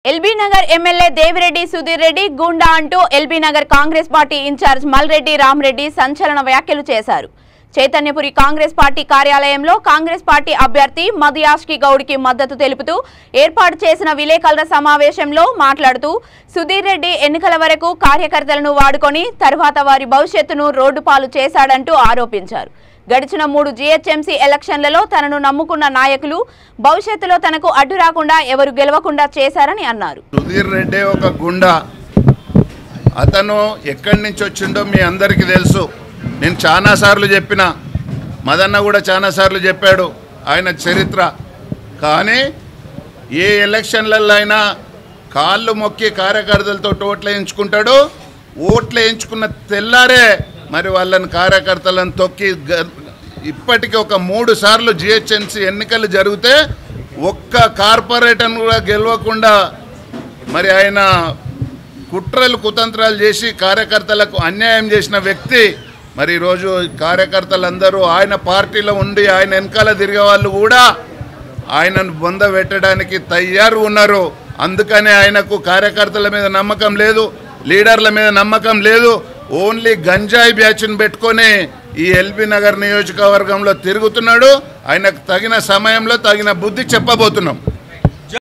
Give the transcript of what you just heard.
LB Nagar MLA Devireddy Sudheer Reddy గుండా అంటూ LB Nagar Congress party incharge Malreddy Ramareddy సంచలన వ్యాఖ్యలు చేశారు. చైతన్యపురి కాంగ్రెస్ పార్టీ కార్యాలయంలో కాంగ్రెస్ పార్టీ అభ్యర్థి మదియాష్కి గౌడ్కి మద్దతు తెలుపుతూ ఏర్పాటు చేసిన విలేకరుల సమావేశంలో మాట్లాడుతూ సుధీర్ రెడ్డి ఎన్నికల వరకు కార్యకర్తలను వాడుకొని తర్వాత వారి భవిష్యత్తును రోడ్డుపాలు చేశాడంటూ ఆరోపించారు. గడిచిన 3 జీహెచ్ఎంసీ ఎలక్షన్లలో తనను నమ్ముకున్న నాయకులు భవిష్యత్తులో తనకు అడ్డు రాకుండా ఎవరు గెలవకుండా చేశారని అన్నారు. సుధీర్ రెడ్డి ఒక గుండా, అతను ఎక్కడి నుంచి వచ్చిండో మీ అందరికీ తెలుసు. నేను చాలాసార్లు చెప్పిన, మదన్న కూడా చాలాసార్లు చెప్పాడు ఆయన చరిత్ర. కానీ ఏ ఎలక్షన్లలో అయినా కాళ్ళు మొక్కి కార్యకర్తలతో ఓట్లు వేయించుకుంటాడు. ఓట్లు వేయించుకున్న తెల్లారే మరి వాళ్ళని కార్యకర్తలను తొక్కి ఇప్పటికీ ఒక 3 సార్లు జిహెచ్ఎంసీ ఎన్నికలు జరిగితే ఒక్క కార్పొరేటర్ను కూడా గెలవకుండా మరి ఆయన కుట్రలు కుతంత్రాలు చేసి కార్యకర్తలకు అన్యాయం చేసిన వ్యక్తి. మరి ఈరోజు కార్యకర్తలందరూ ఆయన పార్టీలో ఉండి ఆయన వెనకాల తిరిగే వాళ్ళు కూడా ఆయనను బొంద పెట్టడానికి తయారు ఉన్నారు. అందుకనే ఆయనకు కార్యకర్తల మీద నమ్మకం లేదు, లీడర్ల మీద నమ్మకం లేదు. ఓన్లీ గంజాయి బ్యాచ్ను పెట్టుకొని ఈ ఎల్బీ నగర్ నియోజకవర్గంలో తిరుగుతున్నాడు. ఆయనకు తగిన సమయంలో తగిన బుద్ధి చెప్పబోతున్నాం.